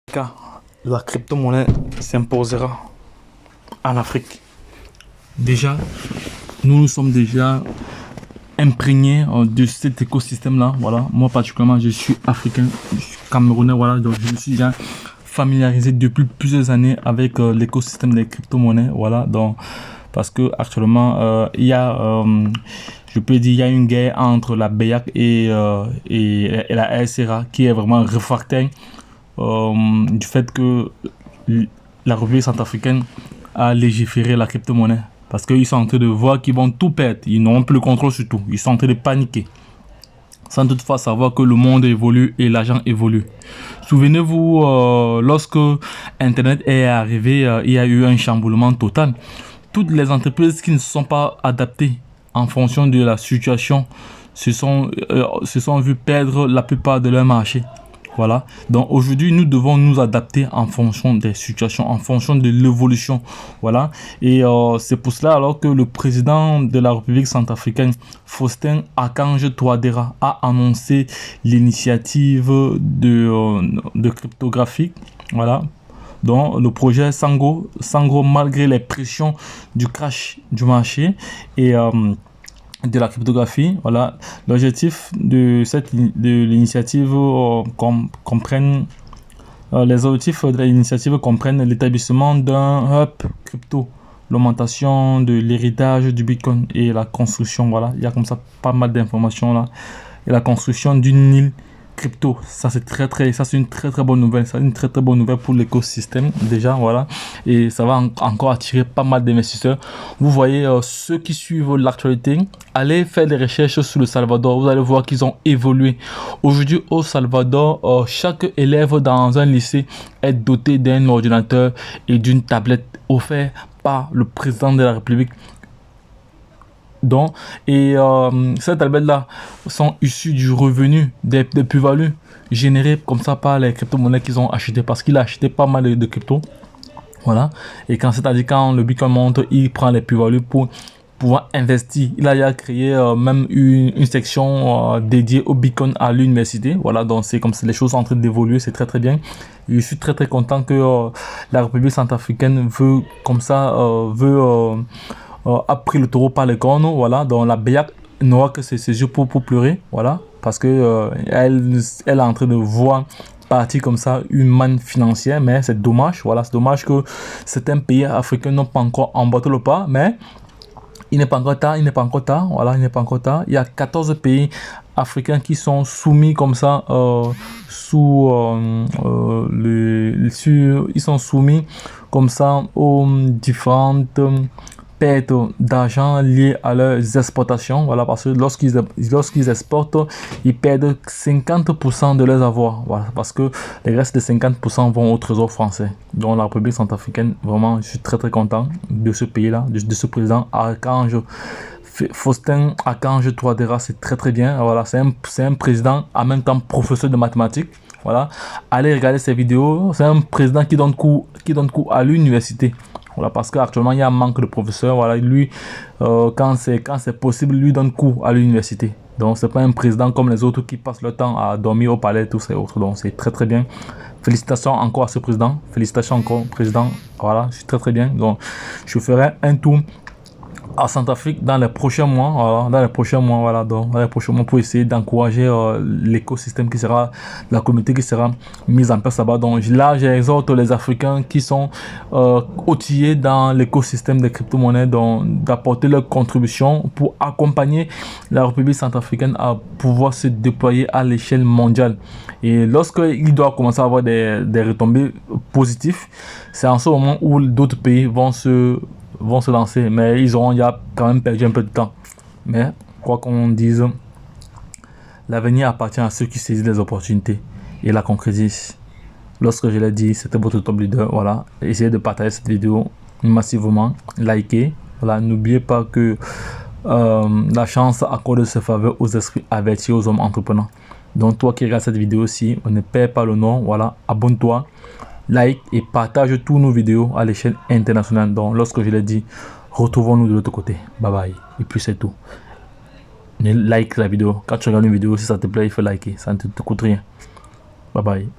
Car la crypto-monnaie s'imposera en Afrique. Déjà, nous sommes déjà imprégnés de cet écosystème-là. Voilà. Moi, particulièrement, je suis africain, je suis camerounais. Voilà. Donc, je me suis déjà familiarisé depuis plusieurs années avec l'écosystème des crypto-monnaies. Voilà. Donc, parce que actuellement, il y a, je peux dire, il y a une guerre entre la BEAC et la SRA qui est vraiment réfractaire du fait que la République centrafricaine a légiféré la crypto-monnaie. Parce qu'ils sont en train de voir qu'ils vont tout perdre. Ils n'ont plus le contrôle sur tout. Ils sont en train de paniquer. Sans toutefois savoir que le monde évolue et l'argent évolue. Souvenez-vous, lorsque Internet est arrivé, il y a eu un chamboulement total. Toutes les entreprises qui ne se sont pas adaptées en fonction de la situation se sont vues perdre la plupart de leur marché. Voilà. Donc aujourd'hui, nous devons nous adapter en fonction des situations, en fonction de l'évolution. Voilà. Et c'est pour cela alors que le président de la République centrafricaine, Faustin Archange Touadéra, a annoncé l'initiative de cryptographie. Voilà. Donc le projet Sango, malgré les pressions du crash du marché et de la cryptographie, voilà. L'objectif de l'initiative comprennent les objectifs de l'initiative comprennent l'établissement d'un hub crypto, l'augmentation de l'héritage du Bitcoin et la construction, voilà, il y a comme ça pas mal d'informations là, et la construction d'une île crypto. Ça c'est une très bonne nouvelle. C'est une très bonne nouvelle pour l'écosystème déjà, voilà, et ça va encore attirer pas mal d'investisseurs. Vous voyez, ceux qui suivent l'actualité, allez faire des recherches sur le Salvador, vous allez voir qu'ils ont évolué. Aujourd'hui au Salvador, chaque élève dans un lycée est doté d'un ordinateur et d'une tablette offert par le président de la République. Donc, ces tablettes-là sont issues du revenu des plus-values générées comme ça par les crypto-monnaies qu'ils ont achetées, parce qu'il a acheté pas mal de crypto. Voilà. Et c'est-à-dire quand le Bitcoin monte, il prend les plus-values pour pouvoir investir. Il a créé même une section dédiée au Bitcoin à l'université. Voilà, donc c'est comme ça, les choses sont en train d'évoluer, c'est très bien. Je suis très content que la République centrafricaine veut comme ça, a pris le taureau par les cornes. Voilà, donc la BEAC n'aura que ses yeux pour pleurer, voilà, parce que elle est en train de voir partir comme ça une manne financière, mais c'est dommage. Voilà, c'est dommage que certains pays africains n'ont pas encore emboîté le pas, mais il n'est pas encore tard, voilà, il n'est pas encore tard. Il y a 14 pays africains qui sont soumis comme ça, ils sont soumis comme ça aux différentes pertes d'argent liées à leurs exportations. Voilà, parce que lorsqu'ils exportent, ils perdent 50% de leurs avoirs. Voilà, parce que les restes de 50% vont au trésor français. Donc la République centrafricaine, vraiment, je suis très content de ce pays-là, de ce président Faustin Archange Touadéra. C'est très bien. Voilà, c'est un président en même temps professeur de mathématiques. Voilà, allez regarder ces vidéos. C'est un président qui donne cours à l'université. Voilà, parce qu'actuellement il y a un manque de professeurs. Voilà, lui, quand c'est possible, lui donne cours à l'université. Donc c'est pas un président comme les autres qui passent leur temps à dormir au palais, tous ces autres. Donc c'est très bien. Félicitations encore à ce président. Félicitations encore président. Voilà, c'est très bien. Donc je ferai un tour à Centrafrique dans les prochains mois, voilà, donc dans les prochains mois pour essayer d'encourager l'écosystème qui sera, la communauté qui sera mise en place là-bas. Donc là, j'exhorte les Africains qui sont outillés dans l'écosystème des crypto-monnaies d'apporter leur contribution pour accompagner la République centrafricaine à pouvoir se déployer à l'échelle mondiale. Et lorsqu'il doit commencer à avoir des retombées positives, c'est en ce moment où d'autres pays vont se lancer, mais il y a quand même perdu un peu de temps. Mais quoi qu'on dise, l'avenir appartient à ceux qui saisissent les opportunités et la concrétisent. Lorsque je l'ai dit, c'était votre top leader. Voilà, essayez de partager cette vidéo massivement, likez. Voilà, n'oubliez pas que la chance accorde ses faveurs aux esprits avertis, aux hommes entrepreneurs. Donc toi qui regardes cette vidéo-ci, on ne perd pas le nom. Voilà, abonne-toi, like et partage tous nos vidéos à l'échelle internationale. Donc lorsque je l'ai dit, retrouvons-nous de l'autre côté. Bye bye. Et puis c'est tout. Like la vidéo. Quand tu regardes une vidéo, si ça te plaît, il faut liker. Ça ne te coûte rien. Bye bye.